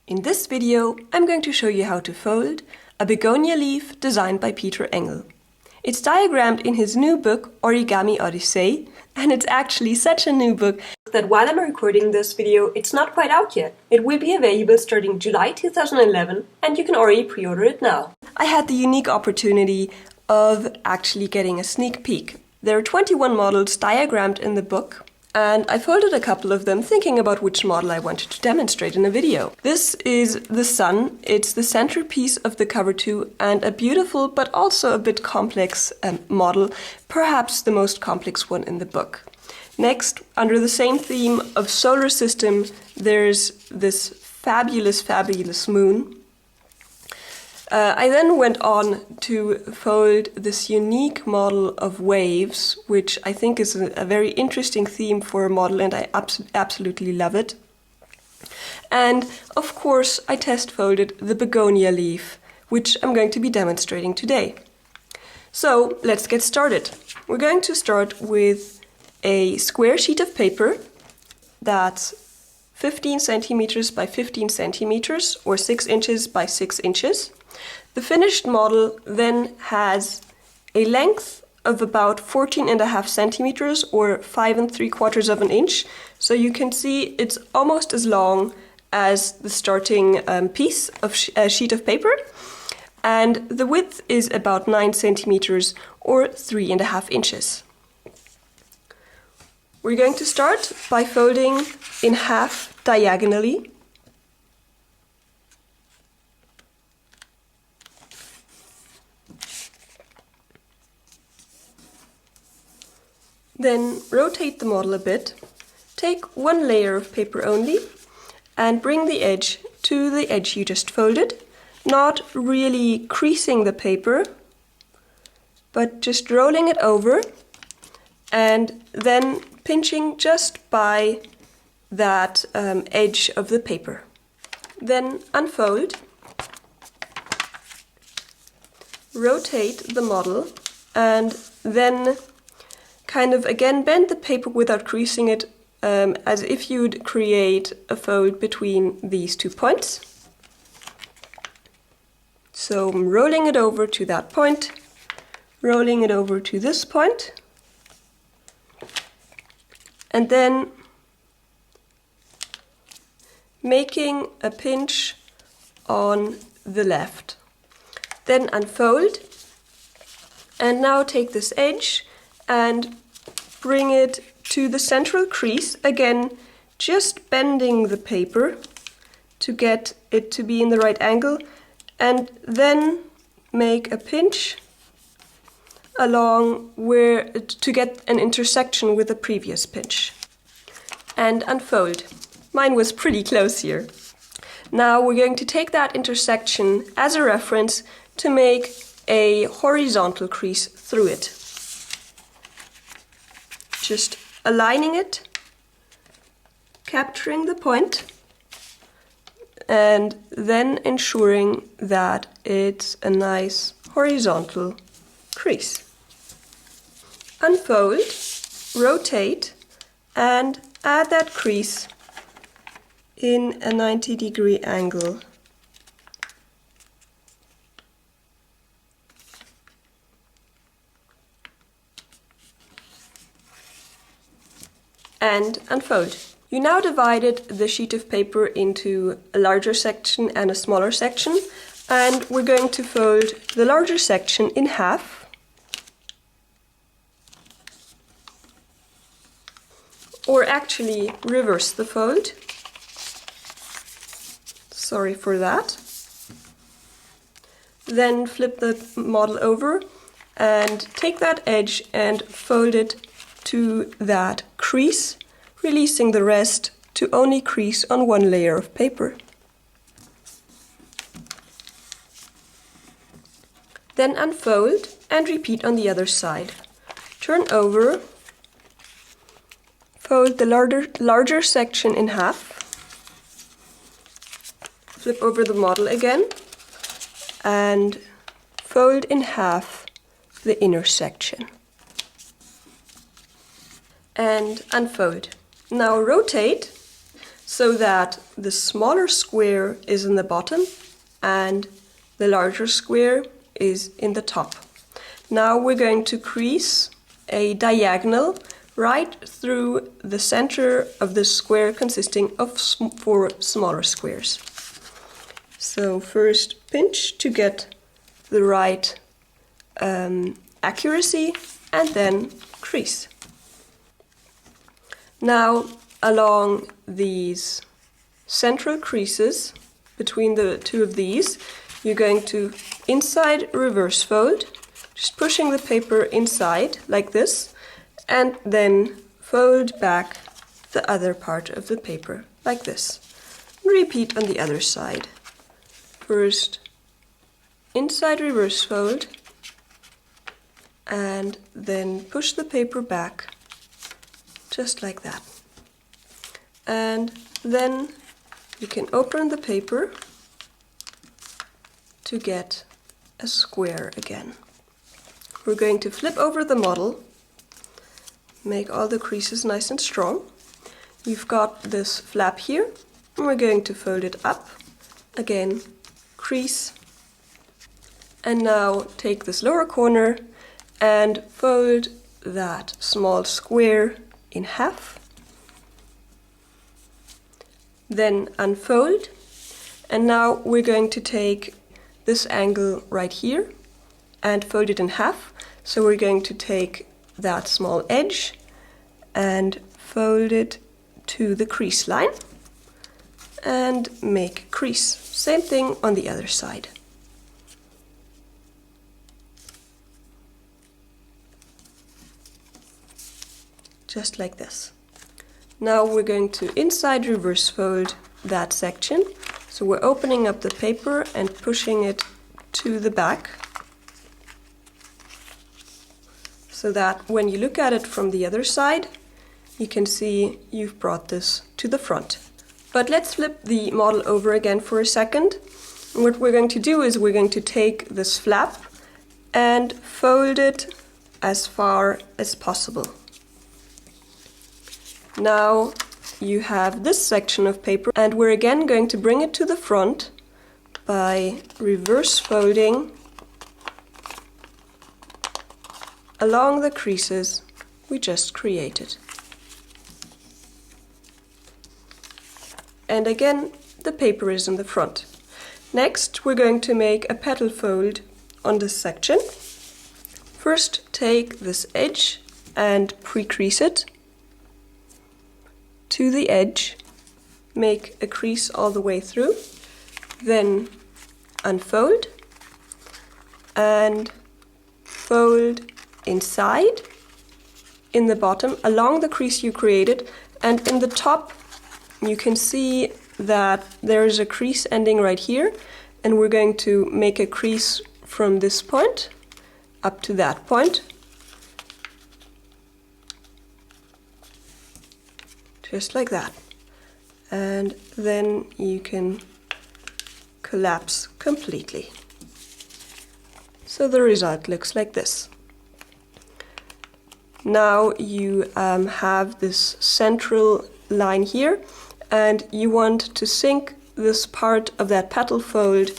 In this video, I'm going to show you how to fold a begonia leaf designed by Peter Engel. It's diagrammed in his new book, Origami Odyssey, and it's actually such a new book that while I'm recording this video, it's not quite out yet. It will be available starting July 2011, and you can already pre-order it now. I had the unique opportunity of actually getting a sneak peek. There are 21 models diagrammed in the book, and I folded a couple of them thinking about which model I wanted to demonstrate in a video. This is the sun. It's the centerpiece of the cover too, and a beautiful but also a bit complex model, perhaps the most complex one in the book. Next, under the same theme of solar system, there's this fabulous moon. I then went on to fold this unique model of waves, which I think is a very interesting theme for a model, and I absolutely love it. And of course, I test folded the begonia leaf, which I'm going to be demonstrating today. So let's get started. We're going to start with a square sheet of paper that's 15 centimeters by 15 centimeters, or 6 inches by 6 inches. The finished model then has a length of about 14.5 centimeters, or 5 3/4 of an inch. So you can see it's almost as long as the starting piece of sheet of paper. And the width is about 9 centimeters, or 3.5 inches. We're going to start by folding in half diagonally. Then rotate the model a bit, take one layer of paper only, and bring the edge to the edge you just folded, not really creasing the paper, but just rolling it over, and then pinching just by that edge of the paper. Then unfold, rotate the model, and then kind of again bend the paper without creasing it, as if you'd create a fold between these 2 points. So I'm rolling it over to that point, rolling it over to this point, and then making a pinch on the left. Then unfold, and now take this edge and bring it to the central crease, again just bending the paper to get it to be in the right angle, and then make a pinch along where to get an intersection with the previous pinch. And unfold. Mine was pretty close here. Now we're going to take that intersection as a reference to make a horizontal crease through it. Just aligning it, capturing the point, and then ensuring that it's a nice horizontal crease. Unfold, rotate, and add that crease in a 90-degree angle. And unfold. You now divided the sheet of paper into a larger section and a smaller section, and we're going to fold the larger section in half, or actually reverse the fold. Sorry for that. Then flip the model over and take that edge and fold it to that crease, releasing the rest to only crease on one layer of paper. Then unfold and repeat on the other side. Turn over, fold the larger section in half, flip over the model again, and fold in half the inner section. And unfold. Now rotate so that the smaller square is in the bottom and the larger square is in the top. Now we're going to crease a diagonal right through the center of the square consisting of 4 smaller squares. So first pinch to get the right accuracy and then crease. Now along these central creases between the 2 of these, you're going to inside reverse fold, just pushing the paper inside like this, and then fold back the other part of the paper like this. Repeat on the other side. First inside reverse fold and then push the paper back just like that. And then you can open the paper to get a square again. We're going to flip over the model, make all the creases nice and strong. You've got this flap here, and we're going to fold it up, again, crease, and now take this lower corner and fold that small square in half. Then unfold, and now we're going to take this angle right here and fold it in half. So we're going to take that small edge and fold it to the crease line and make a crease. Same thing on the other side. Just like this. Now we're going to inside reverse fold that section. So we're opening up the paper and pushing it to the back, so that when you look at it from the other side, you can see you've brought this to the front. But let's flip the model over again for a second. What we're going to do is we're going to take this flap and fold it as far as possible. Now you have this section of paper, and we're again going to bring it to the front by reverse folding along the creases we just created. And again, the paper is in the front. Next, we're going to make a petal fold on this section. First, take this edge and pre-crease it to the edge, make a crease all the way through, then unfold and fold inside in the bottom along the crease you created, and in the top you can see that there is a crease ending right here, and we're going to make a crease from this point up to that point. Just like that. And then you can collapse completely. So the result looks like this. Now you have this central line here, and you want to sink this part of that petal fold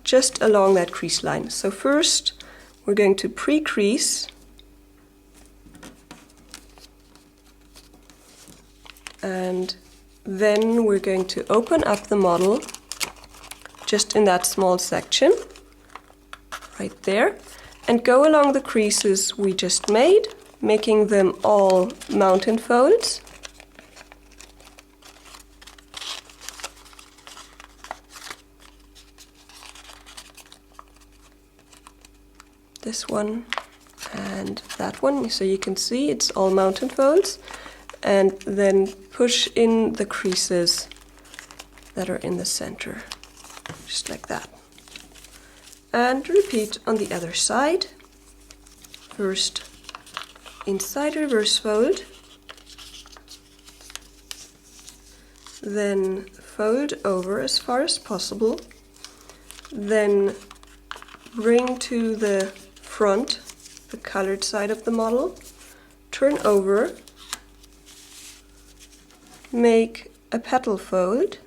just along that crease line. So first we're going to pre-crease and then we're going to open up the model just in that small section right there and go along the creases we just made, making them all mountain folds. This one and that one, so you can see it's all mountain folds, and then push in the creases that are in the center, just like that. And repeat on the other side. First inside reverse fold, then fold over as far as possible, then bring to the front the colored side of the model, turn over, make a petal fold.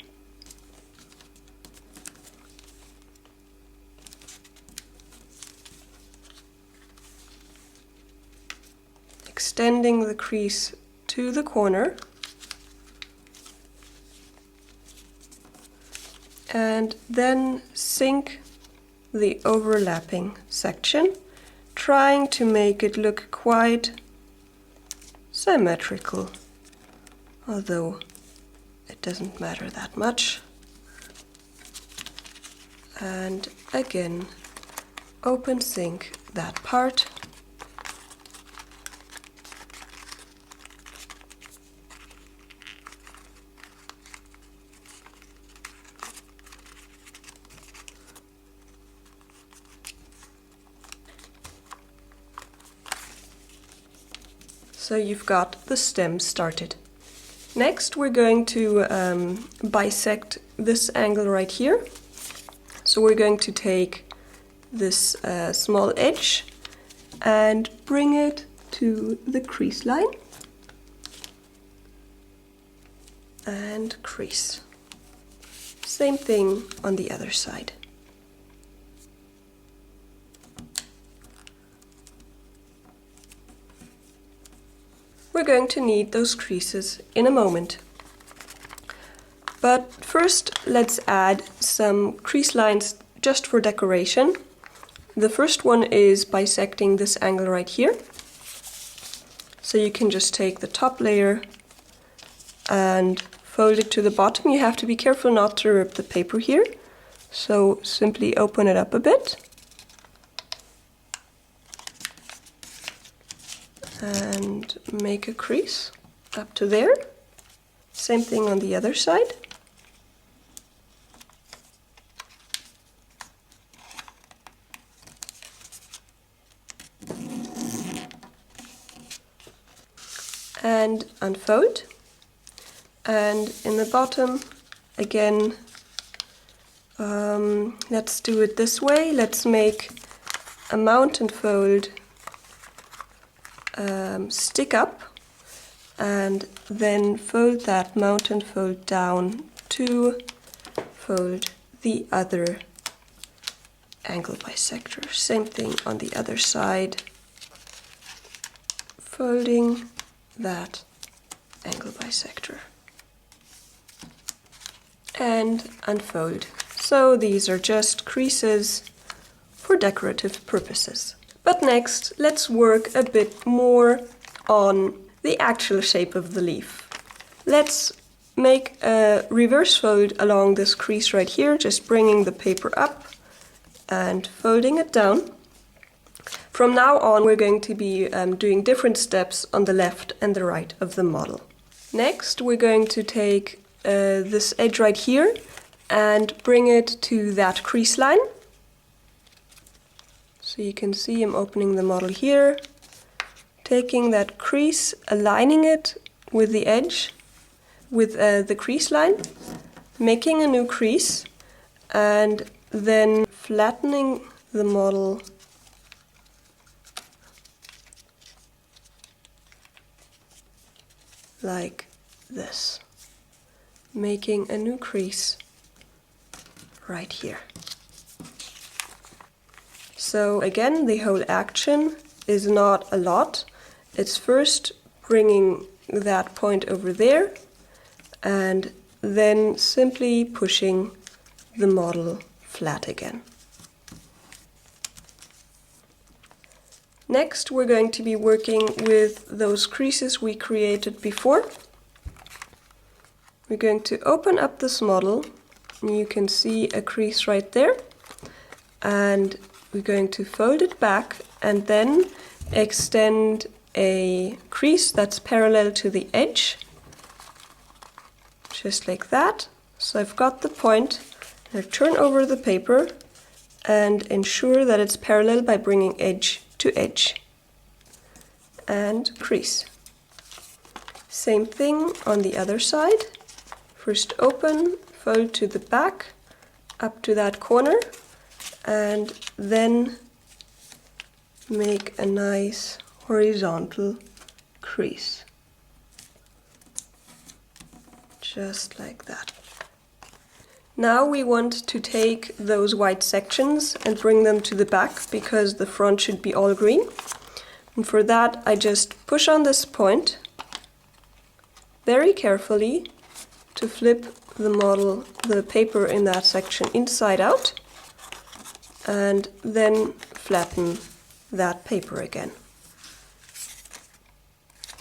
Extending the crease to the corner. And then sink the overlapping section, trying to make it look quite symmetrical, although it doesn't matter that much. And again, open sink that part. So you've got the stem started. Next we're going to bisect this angle right here. So we're going to take this small edge and bring it to the crease line and crease. Same thing on the other side. We're going to need those creases in a moment. But first let's add some crease lines just for decoration. The first one is bisecting this angle right here. So you can just take the top layer and fold it to the bottom. You have to be careful not to rip the paper here. So simply open it up a bit. And make a crease up to there. Same thing on the other side. And unfold. And in the bottom, again, let's do it this way. Let's make a mountain fold stick up and then fold that mountain fold down to fold the other angle bisector. Same thing on the other side, folding that angle bisector and unfold. So these are just creases for decorative purposes. But next, let's work a bit more on the actual shape of the leaf. Let's make a reverse fold along this crease right here, just bringing the paper up and folding it down. From now on, we're going to be doing different steps on the left and the right of the model. Next, we're going to take this edge right here and bring it to that crease line. So you can see I'm opening the model here, taking that crease, aligning it with the edge, with the crease line, making a new crease, and then flattening the model like this, making a new crease right here. So again, the whole action is not a lot. It's first bringing that point over there and then simply pushing the model flat again. Next, we're going to be working with those creases we created before. We're going to open up this model, and you can see a crease right there, and we're going to fold it back and then extend a crease that's parallel to the edge, just like that. So I've got the point. Now turn over the paper and ensure that it's parallel by bringing edge to edge and crease. Same thing on the other side. First open, fold to the back, up to that corner, and then make a nice horizontal crease. just like that. Now we want to take those white sections and bring them to the back because the front should be all green. And for that I just push on this point very carefully to flip the paper in that section inside out, and then flatten that paper again.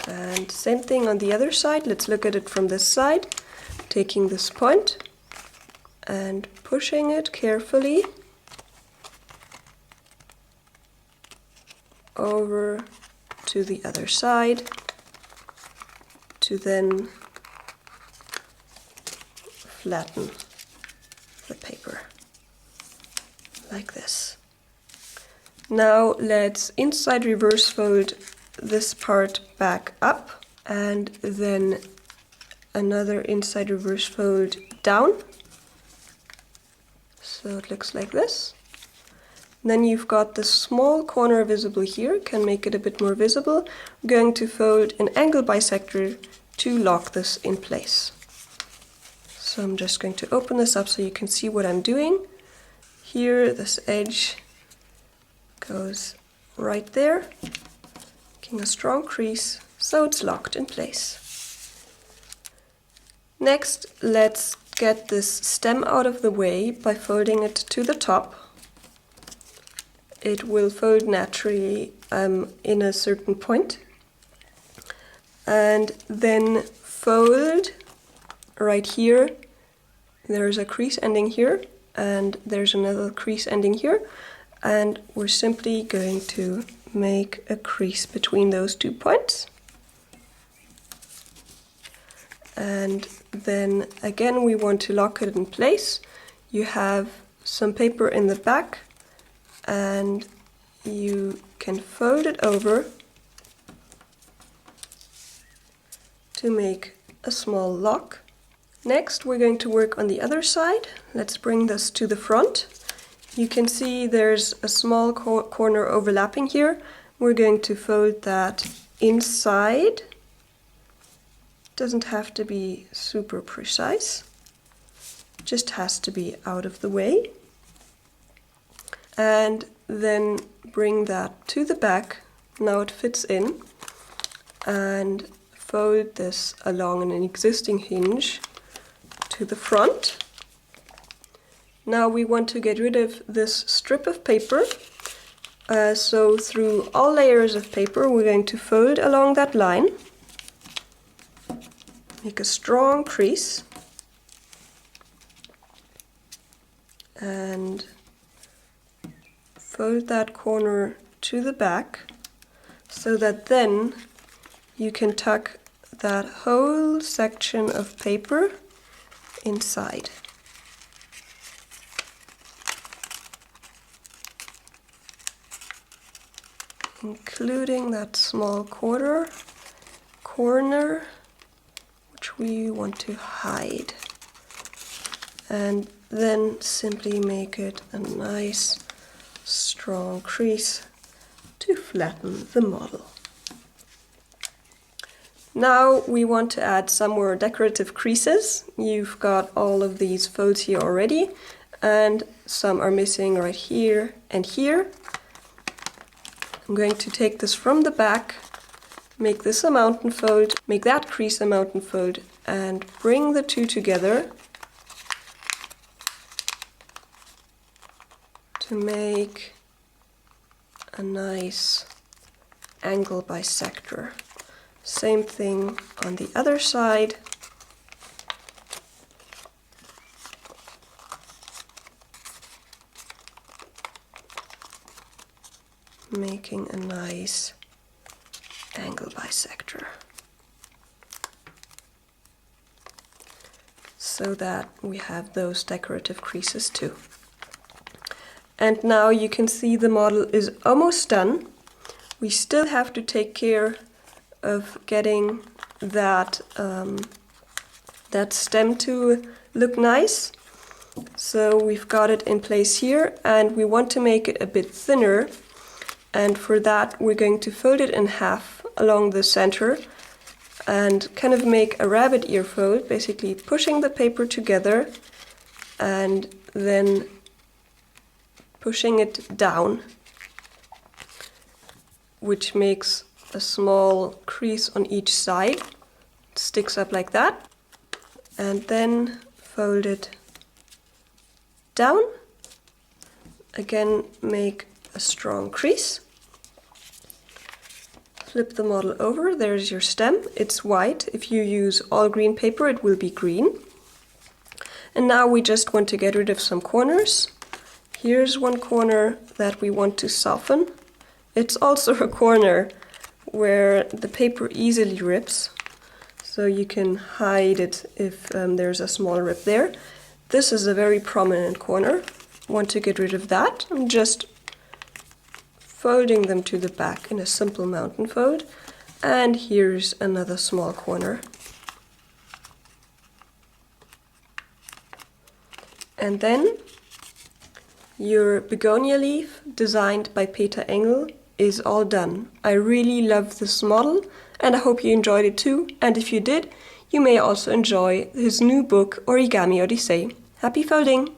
And same thing on the other side. Let's look at it from this side. Taking this point and pushing it carefully over to the other side to then flatten the paper like this. Now let's inside reverse fold this part back up and then another inside reverse fold down. So it looks like this. Then you've got the small corner visible here, can make it a bit more visible. I'm going to fold an angle bisector to lock this in place. So I'm just going to open this up so you can see what I'm doing. Here this edge goes right there, making a strong crease so it's locked in place. Next, let's get this stem out of the way by folding it to the top. It will fold naturally in a certain point. And then fold right here. There's a crease ending here, and there's another crease ending here. And we're simply going to make a crease between those 2 points. And then again we want to lock it in place. You have some paper in the back and you can fold it over to make a small lock. Next we're going to work on the other side. Let's bring this to the front. You can see there's a small corner overlapping here. We're going to fold that inside. Doesn't have to be super precise, just has to be out of the way. And then bring that to the back. Now it fits in, and fold this along an existing hinge to the front. Now we want to get rid of this strip of paper. So through all layers of paper we're going to fold along that line. Make a strong crease and fold that corner to the back so that then you can tuck that whole section of paper inside. Including that small corner which we want to hide, and then simply make it a nice strong crease to flatten the model. Now we want to add some more decorative creases. You've got all of these folds here already, and some are missing right here and here. I'm going to take this from the back, make this a mountain fold, make that crease a mountain fold, and bring the two together to make a nice angle bisector. Same thing on the other side. Making a nice angle bisector so that we have those decorative creases too. And now you can see the model is almost done. We still have to take care of getting that that stem to look nice. So we've got it in place here, and we want to make it a bit thinner. And for that we're going to fold it in half along the center and kind of make a rabbit ear fold, basically pushing the paper together and then pushing it down, which makes a small crease on each side. It sticks up like that, and then fold it down. Again, make a strong crease. Flip the model over, there's your stem. It's white. If you use all green paper, it will be green. And now we just want to get rid of some corners. Here's one corner that we want to soften. It's also a corner where the paper easily rips, so you can hide it if there's a small rip there. This is a very prominent corner. Want to get rid of that. I'm just folding them to the back in a simple mountain fold. And here's another small corner. And then your begonia leaf, designed by Peter Engel, is all done. I really love this model and I hope you enjoyed it too. And if you did, you may also enjoy his new book, Origami Odyssey. Happy folding!